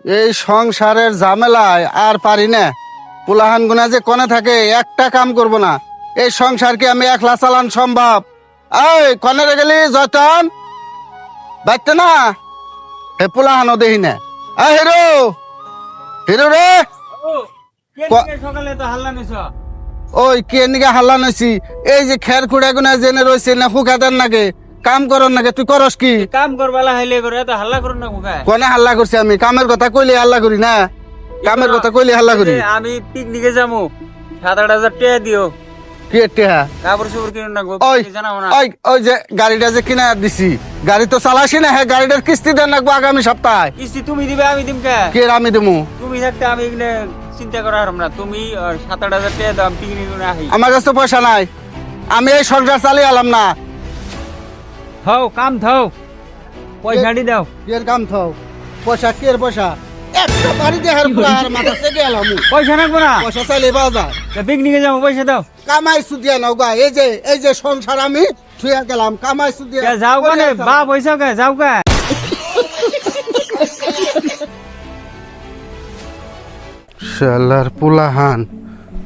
এই সংসারের ঝামেলায় আর পারি না। পুলাহান গুনা যে কোনে থাকে, একটা কাম করব না। এই সংসারকে আমি একলা চালান সম্ভব? এই কনে রে গেলি যতন বাইতে না, হে পুলাহানও দেখি না। হিরো, হিরো রে, সকালে তো হাল্লা নিছ। ওই কে নিকে হাল্লা নইছি? এই যে খের খুঁড়া গুনা জেনে রয়েছে না, হুকাদার নাগে কাম করন নাগে, তুই করস কি? কাম করবালা হাইলে করে এত হাল্লা করুন না মুখে। কোনে হাল্লা করছি আমি? কামের কথা কইলে হাল্লা করি না, কামের কথা কইলে হাল্লা করি। আমি পিকনিকে যাবো, 7-8 হাজার টাকা দিও। কি টেহা? কাপড় চোপড় কিনুন না গো, ওই জানাবো না। ওই ওই যে গাড়িটা যে কিনা দিছি, গাড়ি তো চালাসি না, হ্যাঁ গাড়িটার কিস্তি দেন রাখবো আগামী সপ্তাহে। কিস্তি তুমি দিবে আমি দিম কে? কে আমি দেবো? তুমি থাকতে আমি এখানে চিন্তা করা হারাম না। তুমি 7-8 হাজার টাকা দাম পিকনিক করে আহি। আমার কাছে তো পয়সা নাই, আমি এই সংসার চালিয়ে আলাম না। থাও কাম থাও, পয়সাটি দাও। এর কাম থাও, পয়সা কে পয়সা? একটা বাড়ি দেহার পুলার মাথা থেকে এলাম, পয়সা রাখবো না, পয়সা চাইলে পাওয়া যায়। পিকনিকে যাবো, পয়সা দাও। কামাই সুদিয়া নাও গা, এই যে সংসার আমি ছুঁয়া গেলাম, কামাই সুদিয়া যাও কানে বা পয়সা কে যাও কে? শালার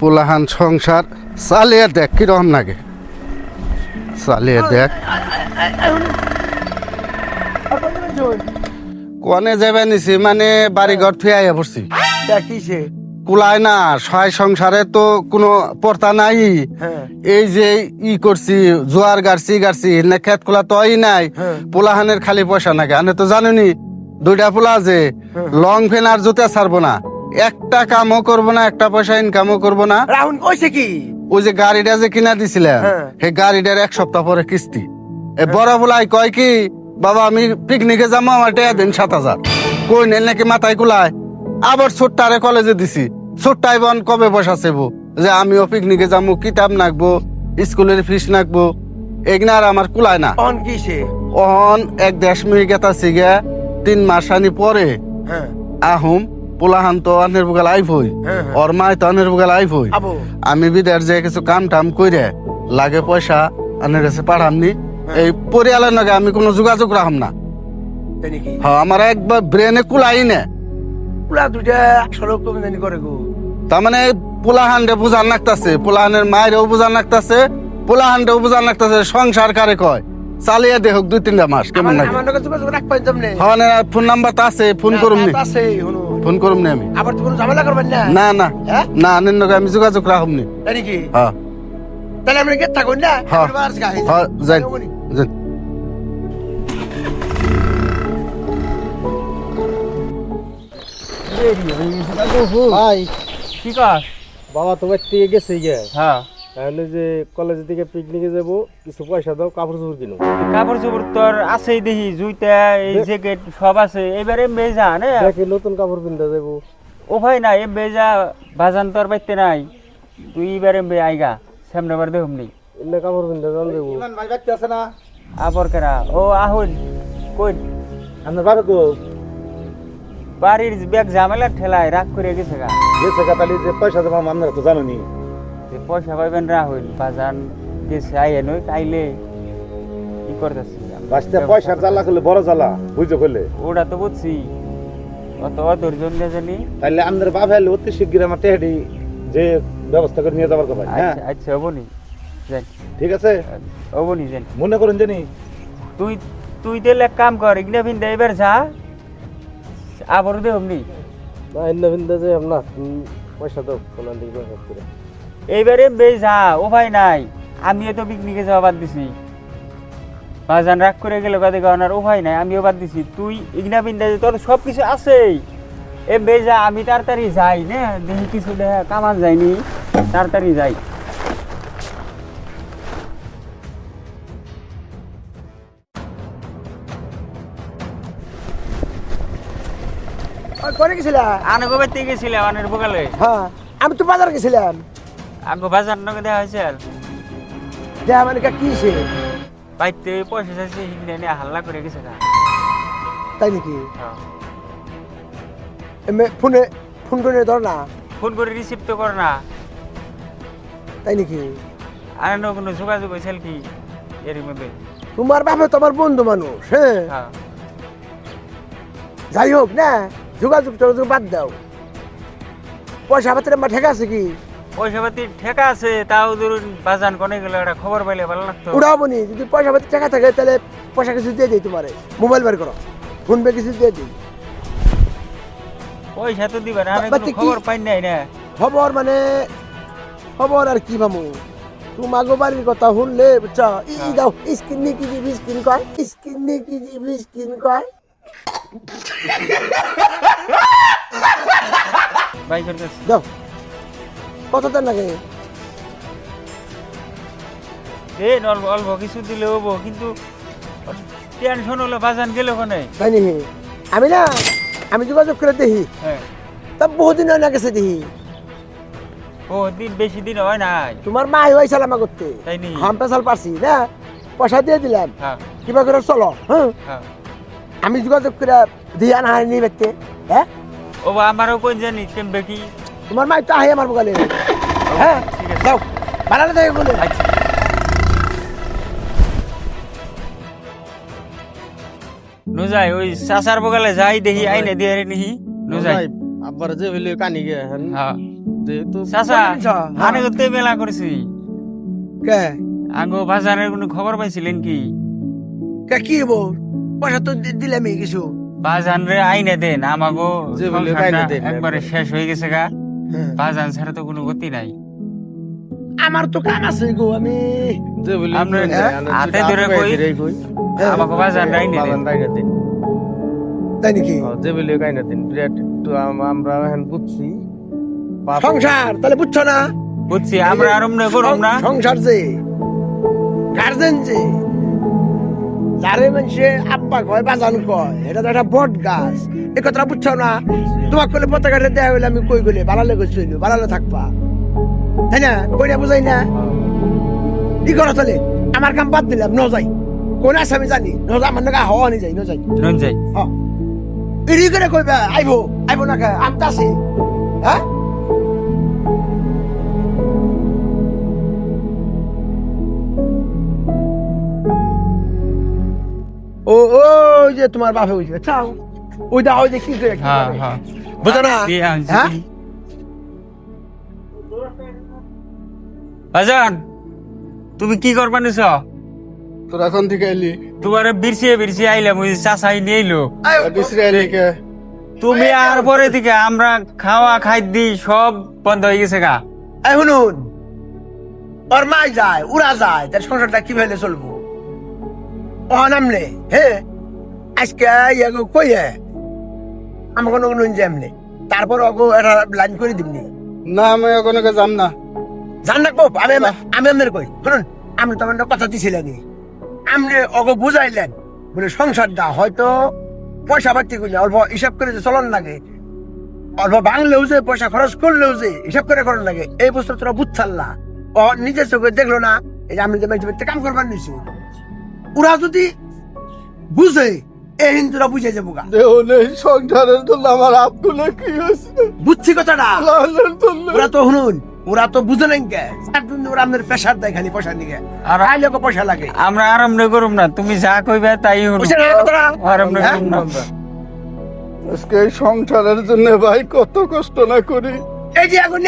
পুলাহান সংসার চালিয়ে দেখ কিরকম লাগে, চালিয়ে দেখ। কনে যাবে নিছি মানে বাড়ি ঘর থুয়ে আইয়া পড়ছি। দেখিছে কুলায় না, ছয় সংসারে তো কোনো পর্তা নাই। এই যে ই করছি, জোয়ার গাড়ছি না, খেত খোলা তো নাই। পোলাহানের খালি পয়সা নাকি, আমি তো জানুনি 2টা পোলা যে লং ফেন আর জুতা ছাড়বো না, একটা কামও করবো না, একটা পয়সা ইনকামও করবো না। রাহুল কইছে কি? ওই যে গাড়িটা যে কিনা দিছিলাম, সেই গাড়িটার 1 সপ্তাহ পরে কিস্তি। বড় পোলাই কয় কি, বাবা আমি পিকনিকে যাবো, আমার টাকা দিন 7,000। কই নেন নাকি মাথায় কুলায়। আবার ছোট্টারে কলেজে দিছি, ছোট্টাই বোন কবে পয়সা চাইবো যে আমিও পিকনিকে যাবো, কিতাব নাকবো, স্কুলের ফিস নাকবো, এগুলো আর আমার কুলায় না। অন কিসে? অন 1 দেশ মিনিট গেতাছি গে, 3 মাস আনি পরে আহুম। পোলাহান তো অনের বুগাল আইফই, ওর মায় তো অনের বুগাল আইফই। আমি বিদের যে কিছু কাম টাম কইরে লাগে পয়সা আনের কাছে পাঠামনি। এই পরিয়ালের নাকি আমি কোনো যোগাযোগ রাখম না। হ্যাঁ, আমার একবার ব্রেনে কুলাই না। তার মানে পোলাহানরে বুঝান লাগতাছে, পোলাহানের মায়েরও বুঝান লাগতাছে, পোলাহানরেও বুঝান লাগতাছে সংসার কারে কয়। চালিয়ে দেখ 2-3টা মাস কেমন লাগে। ফোন নাম্বার তো আছে, ফোন করুম নি, ফোন করুম নি আমি। না না না, আনের নাকি আমি যোগাযোগ রাখম নি। হ্যাঁ তাহলে আমরা কে থাকুন না? হ্যাঁ হ্যাঁ, যাই যাই। ভাই কি কাজ? বাবা তো থেকে গেছে গিয়ে, হ্যাঁ তাহলে যে কলেজ থেকে পিকনিকে যাব, কিছু পয়সা দাও, কাপড় চোপড় কিনো। কাপড় চোপড় তোর আছেই দেখি, জুইতা এই জ্যাকেট সব আছে। এবারে মেজা না দেখি নতুন কাপড় কিনতে যাবো। ও ভাই না, এ বেজা বাজান তোর বাইতে নাই। তুই এবারে আইগা সামনে বার দেখুম নি এলে কাপড় কিনতে যান যাবো। আবার কেরা ও আহুন কই আপনার বাবা তো বাড়ির ব্যাগ ঝামেলা ঠেলায় রাগ করে গেছে গা। গেছে কাতালি, যে পয়সা দেবো আপনারা তো জানো নি। যে পয়সা পাইবেন রাহুল, বাজান গেছে আইয়ে নই আইলে কি করতেছি। বাঁচতে পয়সার জ্বালা করলে বড় জ্বালা, বুঝতে করলে। ওটা তো বুঝছি, অত অধৈর্য নিয়ে জানি। তাহলে আপনার বাবা এলে অতি শীঘ্র আমার টেহাটি যে ব্যবস্থা করে নিয়ে যাবার কথা। হ্যাঁ আচ্ছা অবনি যাই, ঠিক আছে, অবনি যাই। মনে করেন জানি। তুই তুই তাহলে এক কাম কর, ইগনা ভিন্দা এবার যা, আবার দে অমনি না এলে ভিন্দা যে আপনার পয়সা দাও, ওনার দিকে ব্যবস্থা করে। এইবারে বে যা, ও ভাই নাই। আমিও তো পিকনিকে যাওয়া বাদ দিছি, বাজান রাগ করে গেল কাদে গাওয়ার। ও ভাই নাই, আমিও বাদ দিছি। তুই ইগনা বিন্দা তোর সব কিছু আছেই, এ বে যা, আমি তাড়াতাড়ি যাই না, দেখি কিছু দেখা কামান যায়নি, তাড়াতাড়ি যাই। করে গেছিলাম। আনে গোবে তে গেছিলাম আনের বগালে। হ্যাঁ, আমি তো বাজার গেছিলাম। আঙ্গো বাজার নগে দেখা হয়েছে দেয়া মানে কি সে? বাইতে পয়সা চাইছে, হিগনা নিয়ে হাল্লা করে গেছে গা। তাই নাকি? হ্যাঁ। ফোনে ফোন করে ধর না। ফোন করে রিসিভ তো কর না। তাই নাকি? আর কোনো যোগাযোগ হয়েছিল কি এর মধ্যে? তোমার বাপে তো আমার বন্ধু মানুষ। হ্যাঁ, হ্যাঁ যাই হোক না, যোগাযোগ টোগাযোগ বাদ দাও। পয়সা পাতির আমার ঠেকা আছে কি? পয়সা পাতি ঠেকা আছে, তাও ধরুন বাজান কোনে গেলে একটা খবর পাইলে ভালো লাগতো। উড়াবো নি, যদি পয়সা পাতি ঠেকা থাকে তাহলে পয়সা কিছু দিয়ে দিই তোমারে, মোবাইল বের করো, ফোন পে কিছু দিয়ে দিই। পয়সা তো দিবে না, আমি বাতি কোনো কি? খবর পাই নাই না। খবর মানে খবর আর কি ভামু, তোমাগো বাড়ির কথা শুনলে বুঝছো, ই দাও স্ক্রিন নিয়ে কি দিবি, স্ক্রিন কয়, স্ক্রিন নিয়ে কি দিবি, স্ক্রিন কয়। বাই করতেছি। দাও কত দেন লাগে? অল্প অল্প কিছু দিলে হবো, কিন্তু টেনশন হলো বাজান গেল ওখানে। তাই নি, আমি না, আমি যোগাযোগ করে দেখি, হ্যাঁ, তা বহুদিন হয় না গেছে দেখি। ও দিন বেশি দিন হয় নাই। তোমার মা হয়েছিল আমার করতে, তাই নি? হাম পেশাল পারছি না, পয়সা দিয়ে দিলাম, হ্যাঁ কিবা করে চলো। হ্যাঁ, হ্যাঁ। আমি যোগাযোগ করে দিয়ে আনা হারিয়ে ব্যক্তি। হ্যাঁ, ও বা আমারও কোন জানি কেমবে কি। তোমার মা তো আহে আমার বগালে। হ্যাঁ, ঠিক আছে। যাও বানালে তাই বলে। আচ্ছা। নুজাই ওই চাচার বগালে যাই দেখি আইনে দিয়ে নিহি নুজাই। আব্বার যে হইলে কানি গে হ্যাঁ যেহেতু চাচা হ্যাঁ। আনে করতে মেলা করছি। কে আগো বাজারের কোনো খবর পাইছিলেন কি? কে কি হবো, পয়সা তো দিলামই কিছু। বাজান রে আইনে দেন, আমাগো যে বলে সংসারটা আইনে দেন। একবারে শেষ হয়ে গেছে গা। হ্যাঁ। বাজান ছাড়া তো কোনো গতি নাই। আমার তো কাম আছে গো, আমি যে বলে আমরা হ্যাঁ? হাতে ধরে কই আমাকে বাজান রে আইনে দেন। দিন তাই নাকি? যে বলে কাইনা দিন বিরাট একটু আমরা এখন বুঝছি বাপ- সংসার তাহলে বুঝছো না, বুঝছি, আমরা আরম না করুম না। সংসার যে গার্জেন যে যারে মানুষে আব্বা কয় বাজান কয়, এটা তো একটা বট গাছ। এই কথাটা বুঝছো না? তোমার করলে পতাকাটা দেয়া হইলে আমি কই গেলে বাড়ালে গেছিল, বাড়ালে থাকবা, তাই না? কইনা বুঝাই না, কি করো তাহলে? আমার কাম বাদ দিলাম, ন যাই কোন আছে আমি জানি, ন যা আমার নাকি হওয়া নি যাই, ন যাই। নুন যাই। হ্যাঁ, এড়ি করে কইবা আইবো আইবো না কে আমি তো আছি। হ্যাঁ, ও ও যে তোমার বাপে বুঝবে চাও, ওই দা ওই যে কি করে হ্যাঁ হ্যাঁ বুঝো না? দিয়ে আনছি। হ্যাঁ? বাজান তুমি কি করবা নিছ? তোর এখন থেকে এলি তোমার বিরছিয়ে বিরছিয়ে আইলাম, ওই চাচাই নিয়ে এলো। বিশ্রে এলি কে? তুমি আর পরে থেকে আমরা খাওয়া খাদ্য সব বন্ধ হয়ে গেছে গা। এই শুনুন, ওর মাই যায় উড়া যায়, তার সংসারটা কিভাবে চলবো? ও নামলে হে আজকে ইয়াগো কইয়ে আমাকে কোনো যেমনি, তারপর ওগো একটা লাইন করে দিবনি। না আমি ওখানে যাম না। জান রাখবো, আমি আমি আপনার কই শুনুন, আপনি তো আমার কথা দিছিলেন, আপনি ওগো বুঝাইলেন বলে সংসারটা হয়তো পয়সা পাতি করলে অল্প হিসাব করে যে চলন লাগে, অল্প ভাঙলেও যে পয়সা খরচ করলেও যে হিসাব করে করার লাগে, এই বস্তু তোরা বুঝছাল না। ও নিজের চোখে দেখলো না, এই যে আমি যে মানুষের কাম করবার নিছি, ওরা যদি বুঝে এই হিন্দুরা বুঝে যাবো গা। দেহ নেই সংসারের জন্য আমার আপগুলো কি হয়েছে? বুঝছি কথাটা, লালের জন্য। ওরা তো শুনুন, ওরা তো বুঝে নেন কে, তার জন্য ওরা আপনার প্রেশার দেয় খালি পয়সা দিকে, আর আইলে ওকে পয়সা লাগে। আমরা আরাম না করুম না, তুমি যা কইবে তাই হলো। বুঝছেন না কথাটা? আরাম না করুম না। আজকে এই সংসারের জন্য ভাই কত কষ্ট না করি। এই যে এখন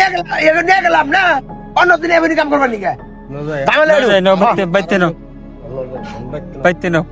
নিয়ে গেলাম না, অন্যদিন এমনি কাম করবার নিকে নজায় তাহলে বাইতে নাও, বাইতে নাও।